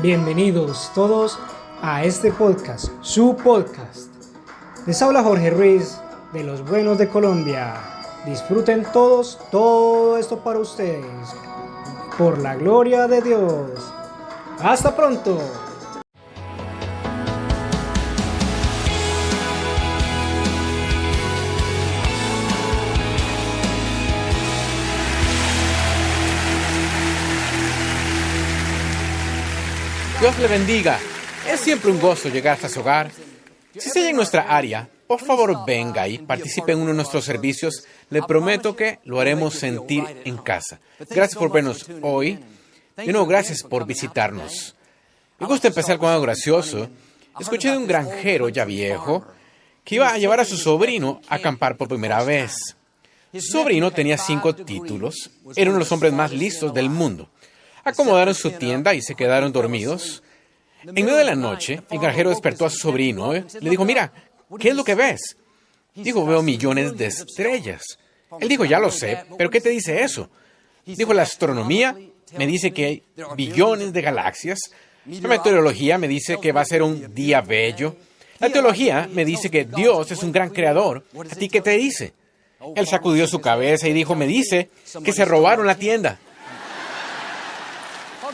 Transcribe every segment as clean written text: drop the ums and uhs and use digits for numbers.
Bienvenidos todos a este podcast, su podcast. Les habla Jorge Ruiz de Los Buenos de Colombia. Disfruten todos todo esto para ustedes, por la gloria de Dios. ¡Hasta pronto! Dios le bendiga. Es siempre un gozo llegar hasta su hogar. Si se halla en nuestra área, por favor venga y participe en uno de nuestros servicios. Le prometo que lo haremos sentir en casa. Gracias por vernos hoy. De nuevo, gracias por visitarnos. Me gusta empezar con algo gracioso. Escuché de un granjero ya viejo que iba a llevar a su sobrino a acampar por primera vez. Su sobrino tenía 5 títulos. Era uno de los hombres más listos del mundo. Acomodaron su tienda y se quedaron dormidos. En medio de la noche, el granjero despertó a su sobrino. Le dijo, mira, ¿qué es lo que ves? Dijo, veo millones de estrellas. Él dijo, ya lo sé, pero ¿qué te dice eso? Dijo, la astronomía me dice que hay billones de galaxias. La meteorología me dice que va a ser un día bello. La teología me dice que Dios es un gran creador. ¿A ti qué te dice? Él sacudió su cabeza y dijo, me dice que se robaron la tienda.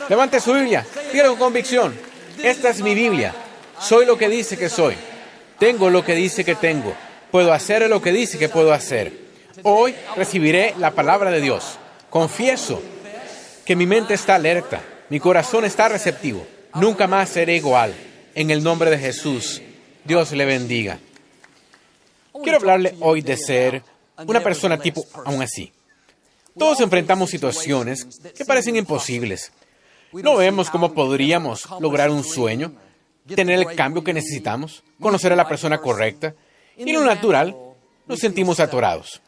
Levante su Biblia, dígalo con convicción. Esta es mi Biblia. Soy lo que dice que soy. Tengo lo que dice que tengo. Puedo hacer lo que dice que puedo hacer. Hoy recibiré la palabra de Dios. Confieso que mi mente está alerta. Mi corazón está receptivo. Nunca más seré igual. En el nombre de Jesús, Dios le bendiga. Quiero hablarle hoy de ser una persona tipo aún así. Todos enfrentamos situaciones que parecen imposibles. No vemos cómo podríamos lograr un sueño, tener el cambio que necesitamos, conocer a la persona correcta, y en lo natural nos sentimos atorados.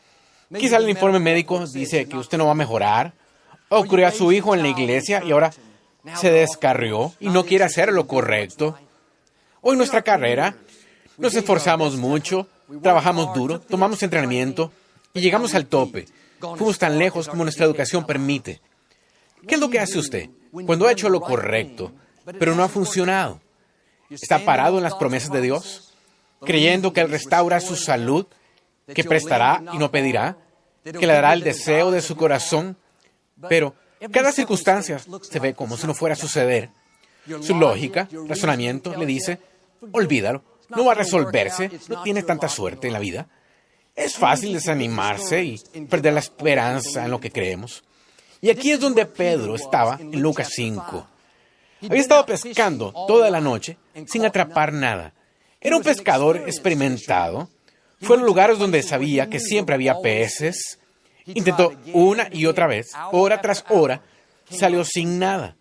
Quizá el informe médico dice que usted no va a mejorar, o crió a su hijo en la iglesia y ahora se descarrió y no quiere hacer lo correcto. O en nuestra carrera nos esforzamos mucho, trabajamos duro, tomamos entrenamiento y llegamos al tope. Fuimos tan lejos como nuestra educación permite. ¿Qué es lo que hace usted cuando ha hecho lo correcto, pero no ha funcionado? ¿Está parado en las promesas de Dios, creyendo que Él restaura su salud, que prestará y no pedirá, que le dará el deseo de su corazón? Pero cada circunstancia se ve como si no fuera a suceder. Su lógica, razonamiento, le dice, olvídalo, no va a resolverse, no tiene tanta suerte en la vida. Es fácil desanimarse y perder la esperanza en lo que creemos. Y aquí es donde Pedro estaba en Lucas 5. Había estado pescando toda la noche sin atrapar nada. Era un pescador experimentado. Fue a los lugares donde sabía que siempre había peces. Intentó una y otra vez, hora tras hora, salió sin nada.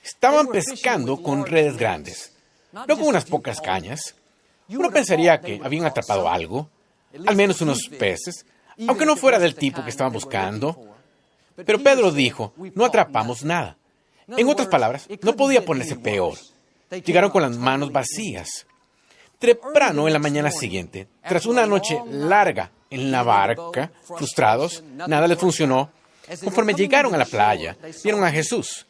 Estaban pescando con redes grandes, no con unas pocas cañas. Uno pensaría que habían atrapado algo, al menos unos peces, aunque no fuera del tipo que estaban buscando. Pero Pedro dijo, no atrapamos nada. En otras palabras, no podía ponerse peor. Llegaron con las manos vacías. Temprano en la mañana siguiente, tras una noche larga en la barca, frustrados, nada les funcionó. Conforme llegaron a la playa, vieron a Jesús.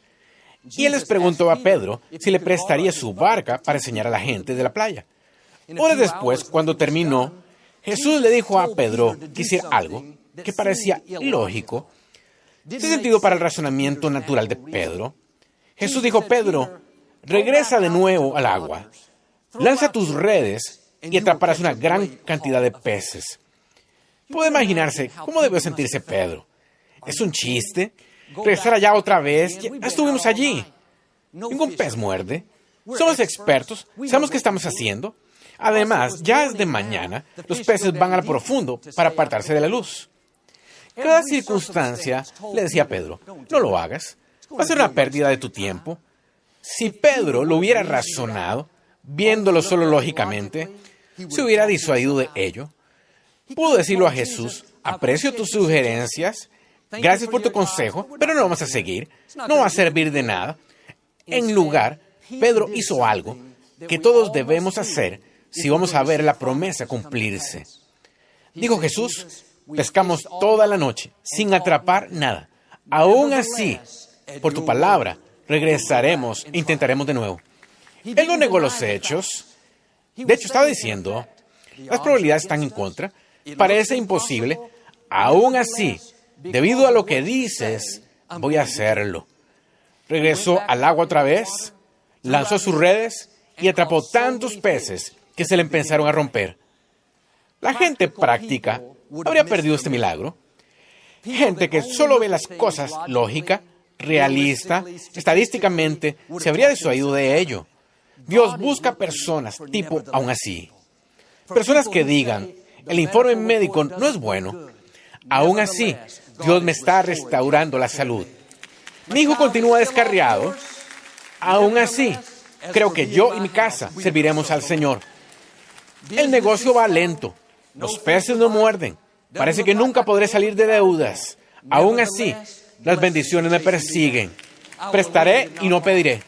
Y él les preguntó a Pedro si le prestaría su barca para enseñar a la gente de la playa. Horas después, cuando terminó, Jesús le dijo a Pedro que hiciera algo que parecía ilógico. ¿Tiene sentido para el razonamiento natural de Pedro? Jesús dijo, Pedro, regresa de nuevo al agua, lanza tus redes y atraparás una gran cantidad de peces. Puede imaginarse cómo debió sentirse Pedro. ¿Es un chiste? ¿Regresar allá otra vez? Ya estuvimos allí. Ningún pez muerde. Somos expertos, sabemos qué estamos haciendo. Además, ya es de mañana, los peces van al profundo para apartarse de la luz. Cada circunstancia, le decía a Pedro, no lo hagas, va a ser una pérdida de tu tiempo. Si Pedro lo hubiera razonado, viéndolo solo lógicamente, se hubiera disuadido de ello. Pudo decirlo a Jesús, aprecio tus sugerencias, gracias por tu consejo, pero no vamos a seguir, no va a servir de nada. En lugar, Pedro hizo algo que todos debemos hacer si vamos a ver la promesa cumplirse. Dijo Jesús, pescamos toda la noche sin atrapar nada. Aún así, por tu palabra, regresaremos e intentaremos de nuevo. Él no negó los hechos. De hecho, estaba diciendo, las probabilidades están en contra, parece imposible. Aún así, debido a lo que dices, voy a hacerlo. Regresó al agua otra vez, lanzó sus redes y atrapó tantos peces que se le empezaron a romper. La gente práctica habría perdido este milagro. Gente que solo ve las cosas lógica, realista, estadísticamente, se habría disuadido de ello. Dios busca personas tipo aún así. Personas que digan, el informe médico no es bueno. Aún así, Dios me está restaurando la salud. Mi hijo continúa descarriado. Aún así, creo que yo y mi casa serviremos al Señor. El negocio va lento. Los peces no muerden. Parece que nunca podré salir de deudas. Aún así, las bendiciones me persiguen. Prestaré y no pediré.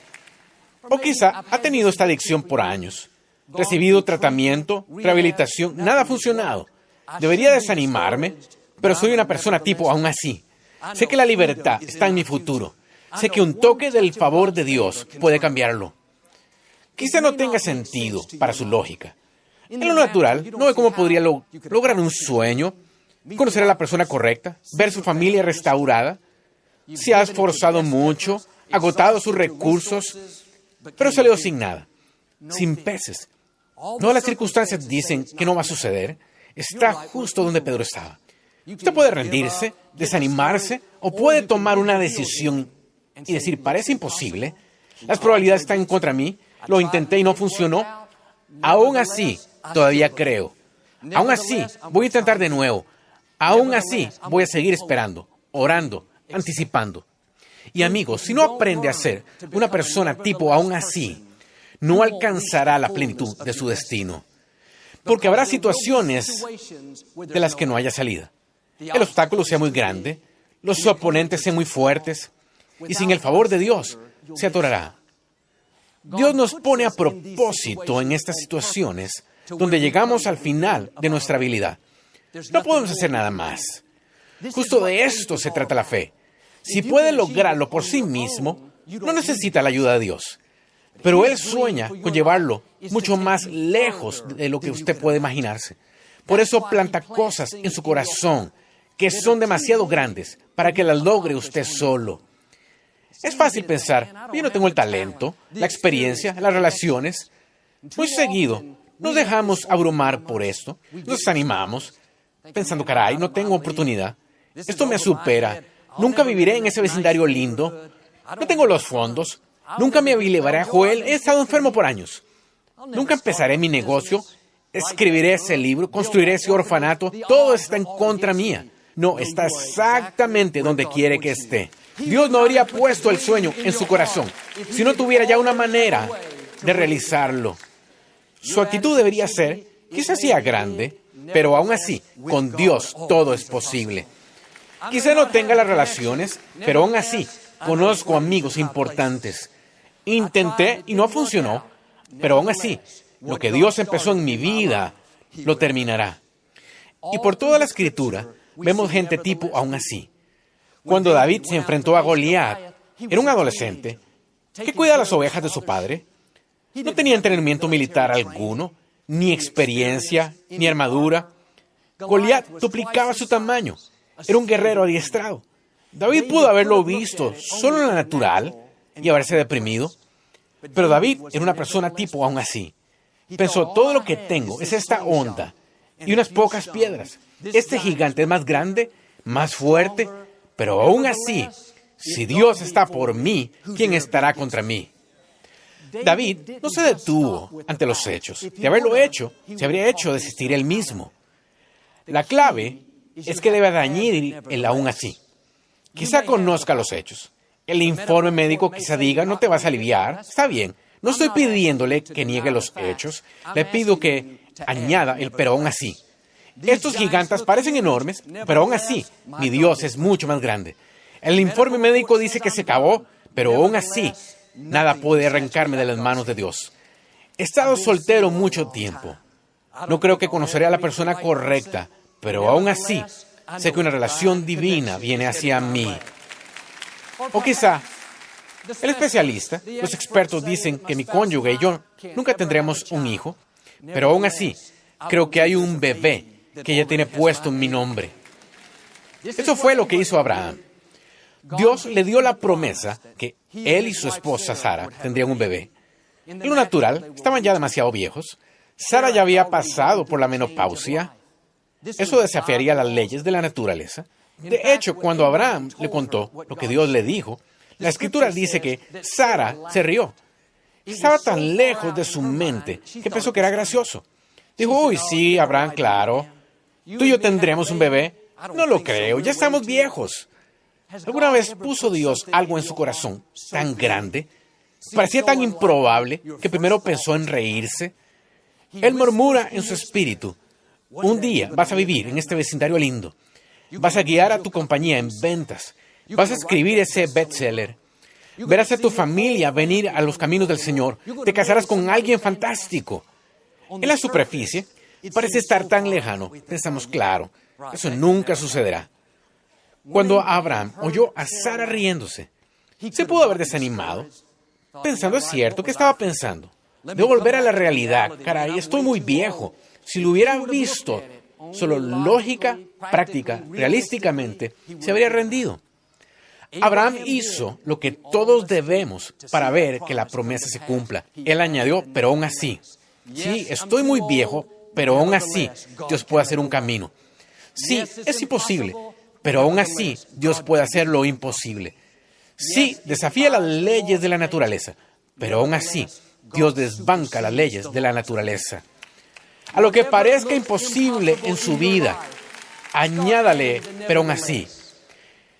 O quizá ha tenido esta adicción por años. Recibido tratamiento, rehabilitación, nada ha funcionado. Debería desanimarme, pero soy una persona tipo aún así. Sé que la libertad está en mi futuro. Sé que un toque del favor de Dios puede cambiarlo. Quizá no tenga sentido para su lógica. En lo natural, no ve cómo podría lograr un sueño, conocer a la persona correcta, ver su familia restaurada. Se ha esforzado mucho, agotado sus recursos, pero salió sin nada, sin peces. Todas las circunstancias dicen que no va a suceder. Está justo donde Pedro estaba. Usted puede rendirse, desanimarse, o puede tomar una decisión y decir, parece imposible, las probabilidades están en contra de mí, lo intenté y no funcionó. Aún así, todavía creo. Aún así, voy a intentar de nuevo. Aún así, voy a seguir esperando, orando, anticipando. Y amigos, si no aprende a ser una persona tipo aún así, no alcanzará la plenitud de su destino. Porque habrá situaciones de las que no haya salida. El obstáculo sea muy grande, los oponentes sean muy fuertes, y sin el favor de Dios, se atorará. Dios nos pone a propósito en estas situaciones donde llegamos al final de nuestra habilidad. No podemos hacer nada más. Justo de esto se trata la fe. Si puede lograrlo por sí mismo, no necesita la ayuda de Dios. Pero Él sueña con llevarlo mucho más lejos de lo que usted puede imaginarse. Por eso planta cosas en su corazón que son demasiado grandes para que las logre usted solo. Es fácil pensar, yo no tengo el talento, la experiencia, las relaciones. Muy seguido nos dejamos abrumar por esto, nos desanimamos, pensando, caray, no tengo oportunidad, esto me supera, nunca viviré en ese vecindario lindo, no tengo los fondos, nunca me llevaré a Joel, he estado enfermo por años, nunca empezaré mi negocio, escribiré ese libro, construiré ese orfanato, todo está en contra mía. No, está exactamente donde quiere que esté. Dios no habría puesto el sueño en su corazón si no tuviera ya una manera de realizarlo. Su actitud debería ser, quizás sea grande, pero aún así, con Dios todo es posible. Quizá no tenga las relaciones, pero aún así, conozco amigos importantes. Intenté y no funcionó, pero aún así, lo que Dios empezó en mi vida, lo terminará. Y por toda la Escritura, vemos gente tipo aún así. Cuando David se enfrentó a Goliat, era un adolescente que cuida las ovejas de su padre. No tenía entrenamiento militar alguno, ni experiencia, ni armadura. Goliat duplicaba su tamaño. Era un guerrero adiestrado. David pudo haberlo visto solo en la natural y haberse deprimido. Pero David era una persona tipo aún así. Pensó, todo lo que tengo es esta onda y unas pocas piedras. Este gigante es más grande, más fuerte, pero aún así, si Dios está por mí, ¿quién estará contra mí? David no se detuvo ante los hechos. De haberlo hecho, se habría hecho desistir él mismo. La clave es que debe añadir el aún así. Quizá conozca los hechos. El informe médico quizá diga, no te vas a aliviar. Está bien. No estoy pidiéndole que niegue los hechos. Le pido que añada el pero aún así. Estos gigantes parecen enormes, pero aún así, mi Dios es mucho más grande. El informe médico dice que se acabó, pero aún así, nada puede arrancarme de las manos de Dios. He estado soltero mucho tiempo. No creo que conoceré a la persona correcta, pero aún así, sé que una relación divina viene hacia mí. O quizá el especialista, los expertos dicen que mi cónyuge y yo nunca tendremos un hijo, pero aún así, creo que hay un bebé que ya tiene puesto en mi nombre. Eso fue lo que hizo Abraham. Dios le dio la promesa que él y su esposa Sara tendrían un bebé. En lo natural, estaban ya demasiado viejos. Sara ya había pasado por la menopausia. Eso desafiaría las leyes de la naturaleza. De hecho, cuando Abraham le contó lo que Dios le dijo, la Escritura dice que Sara se rió. Estaba tan lejos de su mente que pensó que era gracioso. Dijo, uy, sí, Abraham, claro. Tú y yo tendremos un bebé. No lo creo, ya estamos viejos. ¿Alguna vez puso Dios algo en su corazón tan grande? Parecía tan improbable que primero pensó en reírse. Él murmura en su espíritu, un día vas a vivir en este vecindario lindo. Vas a guiar a tu compañía en ventas. Vas a escribir ese bestseller. Verás a tu familia venir a los caminos del Señor. Te casarás con alguien fantástico. En la superficie, parece estar tan lejano. Pensamos, claro, eso nunca sucederá. Cuando Abraham oyó a Sara riéndose, se pudo haber desanimado. Pensando, es cierto, ¿qué estaba pensando? Debo volver a la realidad. Caray, estoy muy viejo. Si lo hubiera visto, solo lógica, práctica, realísticamente, se habría rendido. Abraham hizo lo que todos debemos para ver que la promesa se cumpla. Él añadió, pero aún así. Sí, estoy muy viejo, pero aún así Dios puede hacer un camino. Sí, es imposible, pero aún así Dios puede hacer lo imposible. Sí, desafía las leyes de la naturaleza, pero aún así Dios desbanca las leyes de la naturaleza. A lo que parezca imposible en su vida, añádale, pero aún así.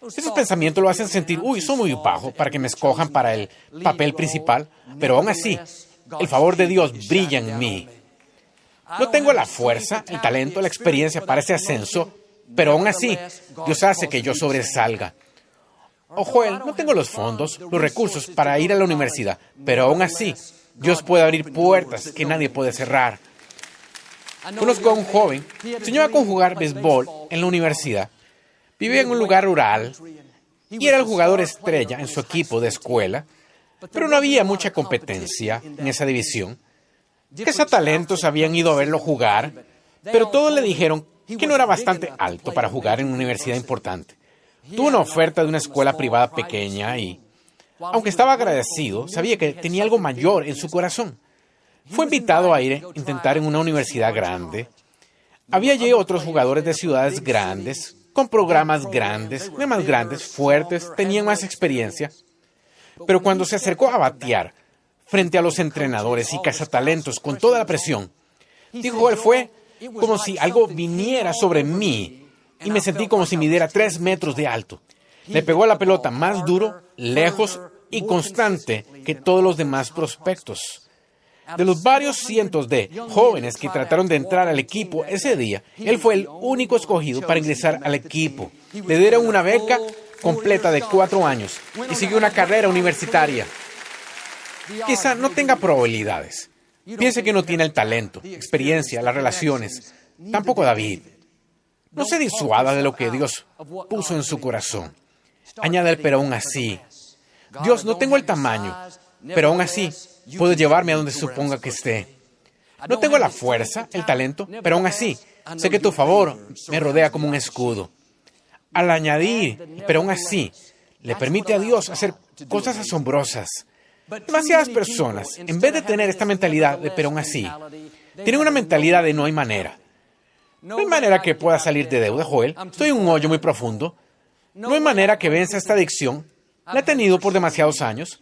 Esos pensamientos lo hacen sentir, uy, soy muy bajo para que me escojan para el papel principal, pero aún así, el favor de Dios brilla en mí. No tengo la fuerza, el talento, la experiencia para ese ascenso, pero aún así, Dios hace que yo sobresalga. O Joel, no tengo los fondos, los recursos para ir a la universidad, pero aún así, Dios puede abrir puertas que nadie puede cerrar. Conozco a un joven, soñaba con jugar béisbol en la universidad. Vivía en un lugar rural y era el jugador estrella en su equipo de escuela, pero no había mucha competencia en esa división. Cazatalentos habían ido a verlo jugar, pero todos le dijeron que no era bastante alto para jugar en una universidad importante. Tuvo una oferta de una escuela privada pequeña y, aunque estaba agradecido, sabía que tenía algo mayor en su corazón. Fue invitado a ir a intentar en una universidad grande. Había allí otros jugadores de ciudades grandes, con programas grandes, más grandes, fuertes, tenían más experiencia. Pero cuando se acercó a batear frente a los entrenadores y cazatalentos con toda la presión, dijo él, fue como si algo viniera sobre mí y me sentí como si midiera 3 metros de alto. Le pegó a la pelota más duro, lejos y constante que todos los demás prospectos. De los varios cientos de jóvenes que trataron de entrar al equipo ese día, él fue el único escogido para ingresar al equipo. Le dieron una beca completa de 4 años y siguió una carrera universitaria. Quizá no tenga probabilidades. Piense que no tiene el talento, experiencia, las relaciones. Tampoco David. No se disuada de lo que Dios puso en su corazón. Añade el pero aún así. Dios, no tengo el tamaño, pero aún así puedo llevarme a donde suponga que esté. No tengo la fuerza, el talento, pero aún así sé que tu favor me rodea como un escudo. Al añadir, pero aún así, le permite a Dios hacer cosas asombrosas. Demasiadas personas, en vez de tener esta mentalidad de pero aún así, tienen una mentalidad de no hay manera. No hay manera que pueda salir de deuda, Joel. Estoy en un hoyo muy profundo. No hay manera que venza esta adicción. La he tenido por demasiados años.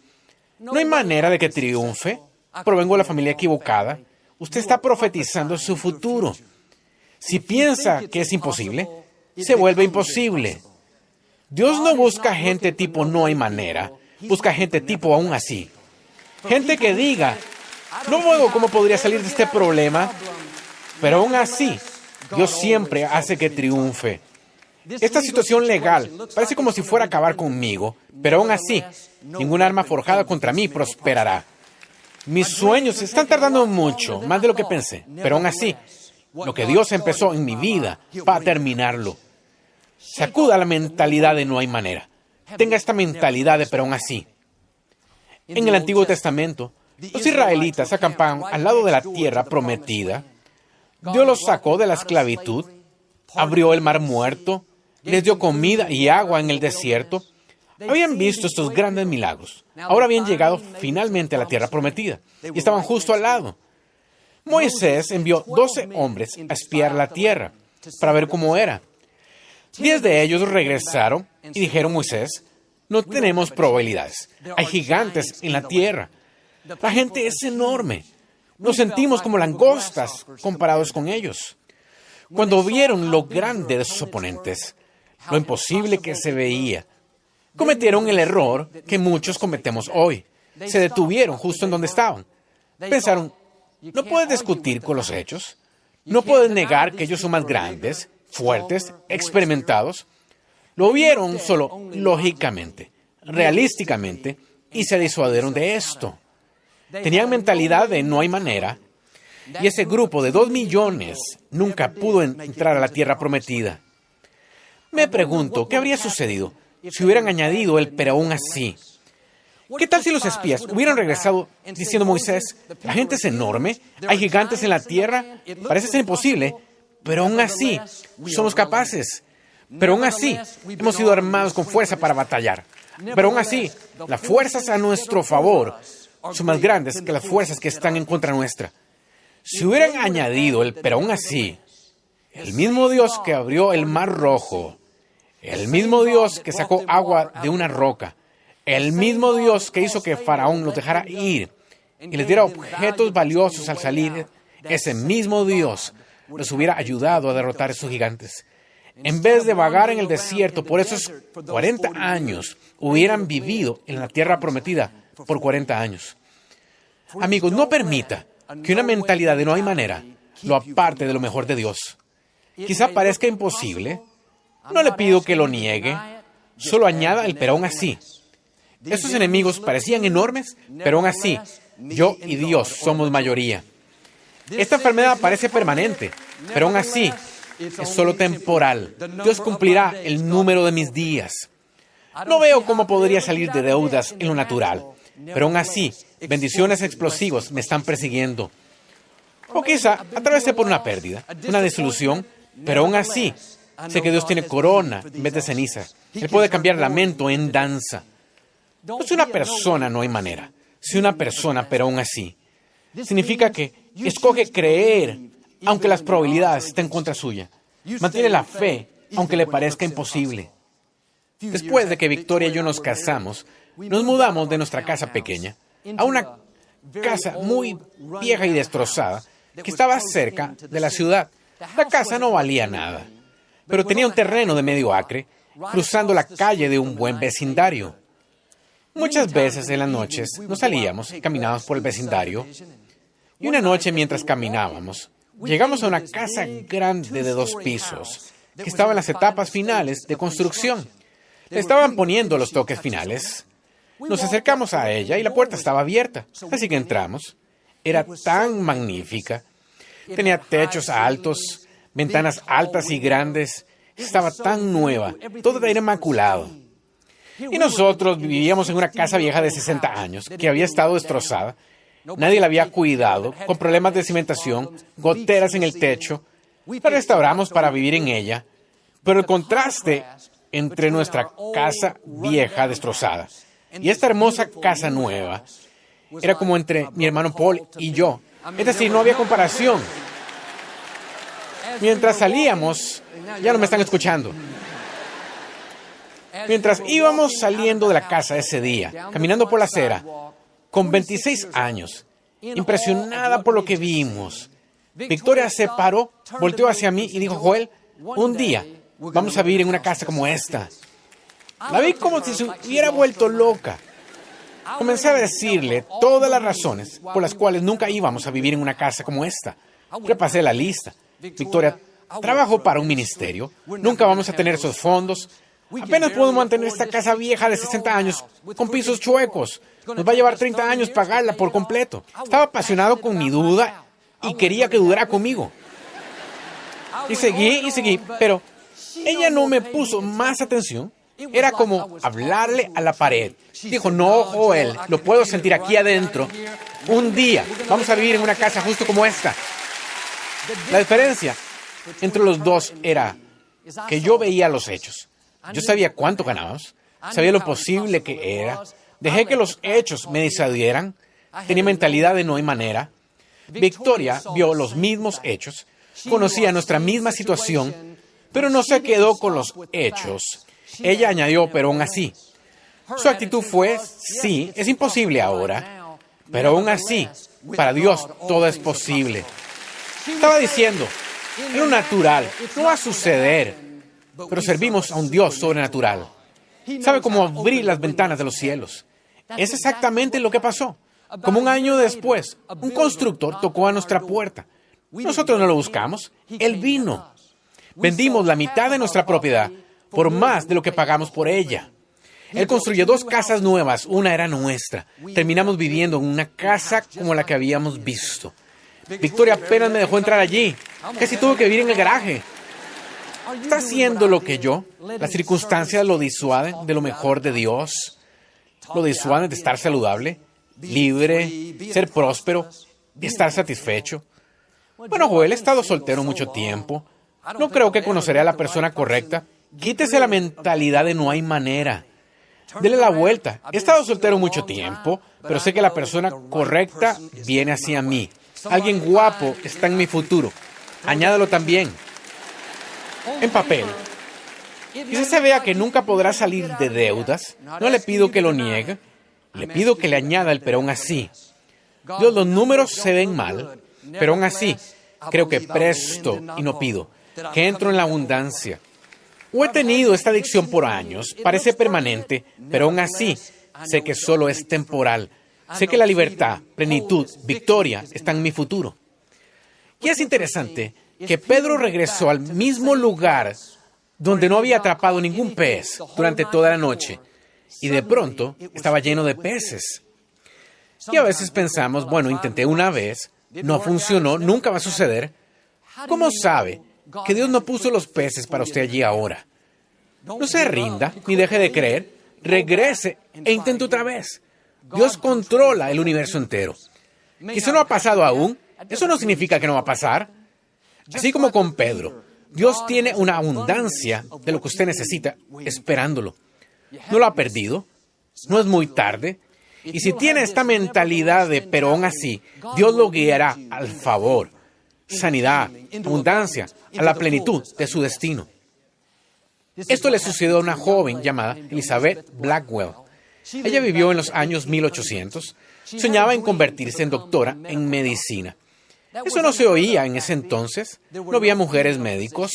No hay manera de que triunfe. Provengo de la familia equivocada. Usted está profetizando su futuro. Si piensa que es imposible, se vuelve imposible. Dios no busca gente tipo no hay manera. Busca gente tipo aún así. Gente que diga, no veo cómo podría salir de este problema, pero aún así, Dios siempre hace que triunfe. Esta situación legal parece como si fuera a acabar conmigo, pero aún así, ninguna arma forjada contra mí prosperará. Mis sueños están tardando mucho, más de lo que pensé, pero aún así, lo que Dios empezó en mi vida va a terminarlo. Sacuda la mentalidad de no hay manera. tenga esta mentalidad de pero aún así. En el Antiguo Testamento, los israelitas acampaban al lado de la tierra prometida. Dios los sacó de la esclavitud, abrió el mar muerto, les dio comida y agua en el desierto. Habían visto estos grandes milagros. Ahora habían llegado finalmente a la tierra prometida y estaban justo al lado. Moisés envió 12 hombres a espiar la tierra para ver cómo era. 10 de ellos regresaron y dijeron: Moisés, no tenemos probabilidades. Hay gigantes en la tierra. La gente es enorme. Nos sentimos como langostas comparados con ellos. Cuando vieron lo grande de sus oponentes, lo imposible que se veía, cometieron el error que muchos cometemos hoy. Se detuvieron justo en donde estaban. Pensaron: no puedes discutir con los hechos. No puedes negar que ellos son más grandes, fuertes, experimentados. Lo vieron solo lógicamente, realísticamente, y se disuadieron de esto. Tenían mentalidad de no hay manera, y ese grupo de 2 millones nunca pudo entrar a la tierra prometida. Me pregunto, ¿qué habría sucedido si hubieran añadido el pero aún así? ¿Qué tal si los espías hubieran regresado diciendo: Moisés, la gente es enorme, hay gigantes en la tierra, parece ser imposible, pero aún así somos capaces, pero aún así hemos sido armados con fuerza para batallar, pero aún así las fuerzas a nuestro favor son más grandes que las fuerzas que están en contra nuestra? Si hubieran añadido el pero aún así, el mismo Dios que abrió el mar rojo, el mismo Dios que sacó agua de una roca, el mismo Dios que hizo que Faraón los dejara ir y les diera objetos valiosos al salir, ese mismo Dios los hubiera ayudado a derrotar a esos gigantes. En vez de vagar en el desierto por esos 40 años, hubieran vivido en la tierra prometida por 40 años. Amigos, no permita que una mentalidad de no hay manera lo aparte de lo mejor de Dios. Quizá parezca imposible. No le pido que lo niegue. Solo añada el pero aún así. Esos enemigos parecían enormes, pero aún así, yo y Dios somos mayoría. Esta enfermedad parece permanente, pero aún así, es solo temporal. Dios cumplirá el número de mis días. No veo cómo podría salir de deudas en lo natural, pero aún así, bendiciones explosivas me están persiguiendo. O quizá atravesé por una pérdida, una desilusión, pero aún así, sé que Dios tiene corona en vez de ceniza. Él puede cambiar lamento en danza. No es una persona, no hay manera. Si una persona, pero aún así. Significa que escoge creer, aunque las probabilidades estén en contra suya. Mantiene la fe, aunque le parezca imposible. Después de que Victoria y yo nos casamos, nos mudamos de nuestra casa pequeña a una casa muy vieja y destrozada que estaba cerca de la ciudad. La casa no valía nada, pero tenía un terreno de medio acre, cruzando la calle de un buen vecindario. Muchas veces en las noches nos salíamos y caminábamos por el vecindario. Y una noche mientras caminábamos, llegamos a una casa grande de 2 pisos, que estaba en las etapas finales de construcción. Le estaban poniendo los toques finales. Nos acercamos a ella y la puerta estaba abierta, así que entramos. Era tan magnífica. Tenía techos altos, ventanas altas y grandes. Estaba tan nueva, todo era inmaculado. Y nosotros vivíamos en una casa vieja de 60 años, que había estado destrozada. Nadie la había cuidado, con problemas de cimentación, goteras en el techo. La restauramos para vivir en ella. Pero el contraste entre nuestra casa vieja destrozada y esta hermosa casa nueva era como entre mi hermano Paul y yo. Es decir, no había comparación. Mientras salíamos, ya no me están escuchando. Mientras íbamos saliendo de la casa ese día, caminando por la acera, con 26 años, impresionada por lo que vimos, Victoria se paró, volteó hacia mí y dijo: Joel, un día vamos a vivir en una casa como esta. La vi como si se hubiera vuelto loca. Comencé a decirle todas las razones por las cuales nunca íbamos a vivir en una casa como esta. Repasé la lista. Victoria, trabajo para un ministerio, nunca vamos a tener esos fondos. Apenas podemos mantener esta casa vieja de 60 años con pisos chuecos. Nos va a llevar 30 años pagarla por completo. Estaba apasionado con mi duda y quería que dudara conmigo. Y seguí, pero ella no me puso más atención Era como hablarle a la pared. Dijo, no, Joel, lo puedo sentir aquí adentro. Un día vamos a vivir en una casa justo como esta. La diferencia entre los dos era que yo veía los hechos. Yo sabía cuánto ganábamos, sabía lo posible que era. Dejé que los hechos me disuadieran. Tenía mentalidad de no hay manera. Victoria vio los mismos hechos, conocía nuestra misma situación, pero no se quedó con los hechos. Ella añadió, pero aún así. Su actitud fue, sí, es imposible ahora, pero aún así, para Dios todo es posible. Estaba diciendo, en lo natural, no va a suceder, pero servimos a un Dios sobrenatural. Sabe cómo abrir las ventanas de los cielos. Es exactamente lo que pasó. Como un año después, un constructor tocó a nuestra puerta. Nosotros no lo buscamos, él vino. Vendimos la mitad de nuestra propiedad por más de lo que pagamos por ella. Él construyó 2 casas nuevas, una era nuestra. Terminamos viviendo en una casa como la que habíamos visto. Victoria apenas me dejó entrar allí. Casi tuve que vivir en el garaje. ¿Está haciendo lo que yo? Las circunstancias lo disuaden de lo mejor de Dios. Lo disuaden de estar saludable, libre, ser próspero, estar satisfecho. Bueno, Joel, he estado soltero mucho tiempo. No creo que conoceré a la persona correcta. Quítese la mentalidad de no hay manera. Dele la vuelta. He estado soltero mucho tiempo, pero sé que la persona correcta viene hacia mí. Alguien guapo está en mi futuro. Añádalo también. En papel. Quizás se vea que nunca podrá salir de deudas. No le pido que lo niegue. Le pido que le añada el pero aún así. Dios, los números se ven mal, pero aún así creo que presto y no pido, que entro en la abundancia. O he tenido esta adicción por años, parece permanente, pero aún así sé que solo es temporal. Sé que la libertad, plenitud, victoria están en mi futuro. Y es interesante que Pedro regresó al mismo lugar donde no había atrapado ningún pez durante toda la noche. Y de pronto estaba lleno de peces. Y a veces pensamos, bueno, intenté una vez, no funcionó, nunca va a suceder. ¿Cómo sabe que Dios no puso los peces para usted allí ahora? No se rinda, ni deje de creer, regrese e intente otra vez. Dios controla el universo entero. Quizá no ha pasado aún, eso no significa que no va a pasar. Así como con Pedro, Dios tiene una abundancia de lo que usted necesita esperándolo. No lo ha perdido, no es muy tarde, y si tiene esta mentalidad de pero aún así, Dios lo guiará al favor, sanidad, abundancia, a la plenitud de su destino. Esto le sucedió a una joven llamada Elizabeth Blackwell. Ella vivió en los años 1800, soñaba en convertirse en doctora en medicina. Eso no se oía en ese entonces, no había mujeres médicos.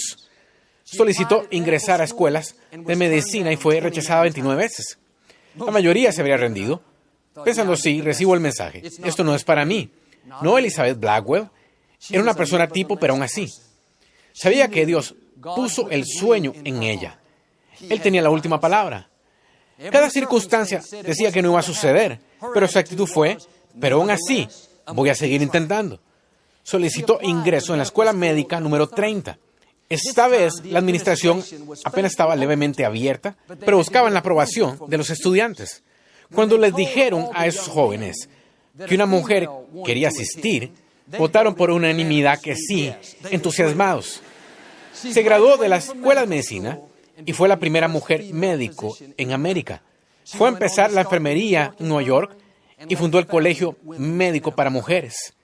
Solicitó ingresar a escuelas de medicina y fue rechazada 29 veces. La mayoría se habría rendido, pensando, sí, recibo el mensaje. Esto no es para mí. No, Elizabeth Blackwell era una persona tipo, pero aún así. Sabía que Dios puso el sueño en ella. Él tenía la última palabra. Cada circunstancia decía que no iba a suceder, pero su actitud fue, pero aún así, voy a seguir intentando. Solicitó ingreso en la escuela médica número 30. Esta vez, la administración apenas estaba levemente abierta, pero buscaban la aprobación de los estudiantes. Cuando les dijeron a esos jóvenes que una mujer quería asistir, votaron por unanimidad que sí, entusiasmados. Se graduó de la escuela de medicina y fue la primera mujer médico en América. Fue a empezar la enfermería en Nueva York y fundó el Colegio Médico para Mujeres.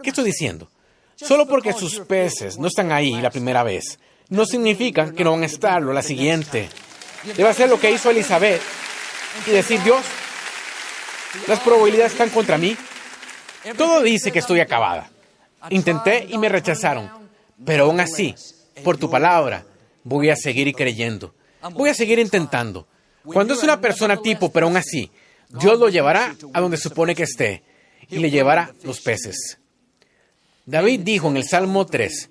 ¿Qué estoy diciendo? Solo porque sus peces no están ahí la primera vez, no significa que no van a estarlo la siguiente. Debe hacer lo que hizo Elizabeth y decir, Dios, las probabilidades están contra mí. Todo dice que estoy acabada. Intenté y me rechazaron, pero aún así, por tu palabra, voy a seguir creyendo. Voy a seguir intentando. Cuando es una persona tipo, pero aún así, Dios lo llevará a donde supone que esté y le llevará los peces. David dijo en el Salmo 3,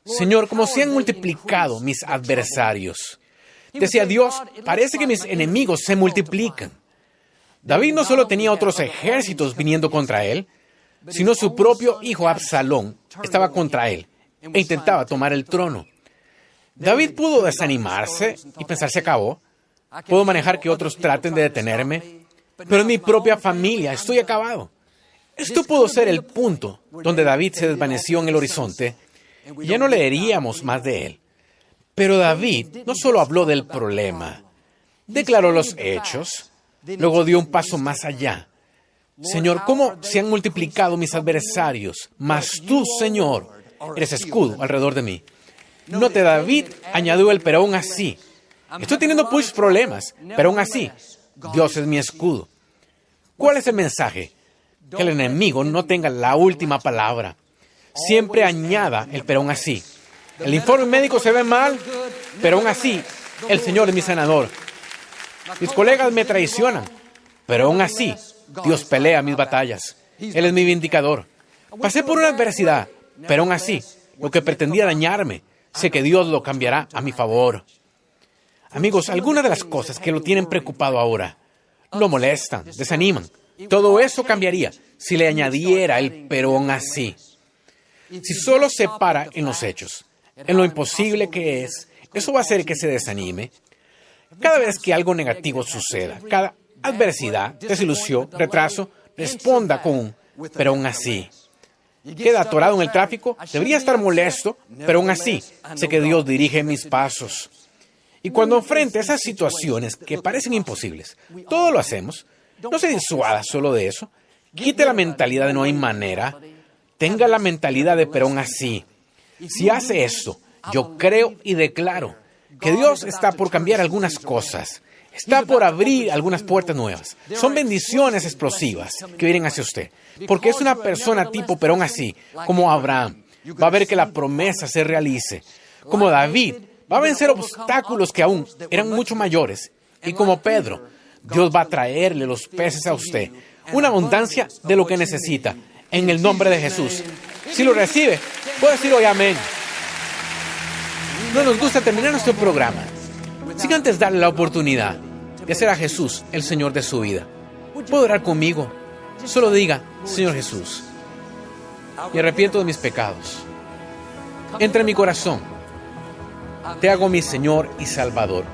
Señor, como se han multiplicado mis adversarios. Decía Dios, parece que mis enemigos se multiplican. David no solo tenía otros ejércitos viniendo contra él, sino su propio hijo Absalón estaba contra él e intentaba tomar el trono. David pudo desanimarse y pensar se acabó. Puedo manejar que otros traten de detenerme, pero en mi propia familia estoy acabado. Esto pudo ser el punto donde David se desvaneció en el horizonte y ya no leeríamos más de él. Pero David no solo habló del problema, declaró los hechos, luego dio un paso más allá. Señor, ¿cómo se han multiplicado mis adversarios? Mas tú, Señor, eres escudo alrededor de mí. Note, David añadió el pero aún así. Estoy teniendo muchos problemas, pero aún así, Dios es mi escudo. ¿Cuál es el mensaje? Que el enemigo no tenga la última palabra. Siempre añada el pero aún así. El informe médico se ve mal, pero aún así, el Señor es mi sanador. Mis colegas me traicionan, pero aún así, Dios pelea mis batallas. Él es mi vindicador. Pasé por una adversidad, pero aún así, lo que pretendía dañarme, sé que Dios lo cambiará a mi favor. Amigos, algunas de las cosas que lo tienen preocupado ahora, lo molestan, desaniman. Todo eso cambiaría si le añadiera el pero aún así. Si solo se para en los hechos, en lo imposible que es, eso va a hacer que se desanime. Cada vez que algo negativo suceda, cada adversidad, desilusión, retraso, responda con un pero aún así. Queda atorado en el tráfico, debería estar molesto, pero aún así, sé que Dios dirige mis pasos. Y cuando enfrente esas situaciones que parecen imposibles, todo lo hacemos, no se disuada solo de eso. Quite la mentalidad de no hay manera. Tenga la mentalidad de pero aún así. Si hace esto, yo creo y declaro que Dios está por cambiar algunas cosas. Está por abrir algunas puertas nuevas. Son bendiciones explosivas que vienen hacia usted. Porque es una persona tipo pero aún así, como Abraham. Va a ver que la promesa se realice. Como David, va a vencer obstáculos que aún eran mucho mayores. Y como Pedro, Dios va a traerle los peces a usted. Una abundancia de lo que necesita. En el nombre de Jesús. Si lo recibe, puede decir hoy amén. No nos gusta terminar nuestro programa sin antes darle la oportunidad de hacer a Jesús el Señor de su vida. ¿Puedo orar conmigo? Solo diga, Señor Jesús, me arrepiento de mis pecados. Entra en mi corazón. Te hago mi Señor y Salvador.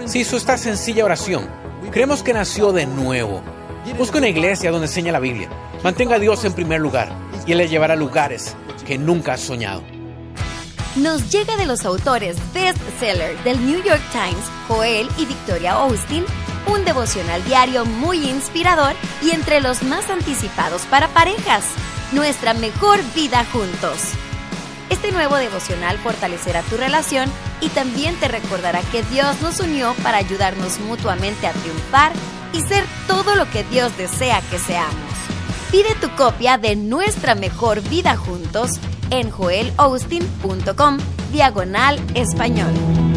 Si hizo esta sencilla oración, creemos que nació de nuevo. Busca una iglesia donde enseña la Biblia. Mantenga a Dios en primer lugar y Él le llevará a lugares que nunca has soñado. Nos llega de los autores bestseller del New York Times, Joel y Victoria Austin, un devocional diario muy inspirador y entre los más anticipados para parejas. Nuestra mejor vida juntos. Este nuevo devocional fortalecerá tu relación y también te recordará que Dios nos unió para ayudarnos mutuamente a triunfar y ser todo lo que Dios desea que seamos. Pide tu copia de Nuestra Mejor Vida Juntos en joelaustin.com/español.